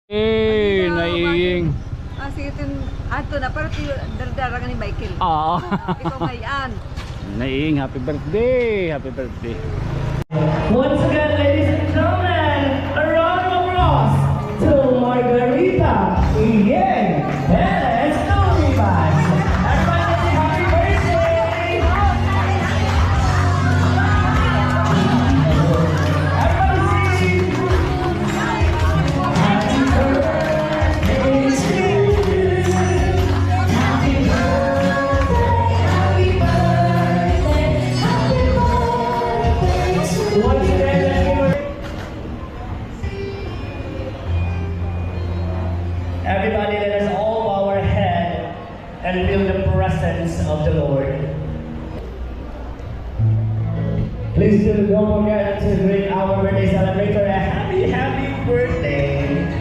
Naiing. Sige, ato na, pero dardarangan ni Michael. Oo. Ikaw ngayon. Naiing, happy birthday. Happy birthday. Once again, ladies and gentlemen, a round of applause to Margarita, EY8NG, and Snowy Bags. Everybody say happy birthday! Everybody sing! Happy birthday to you. Happy birthday, happy birthday, happy birthday to you. Once again, everybody, let us all bow our head and feel the presence of the Lord. Please don't forget to greet our birthday celebrator a happy birthday.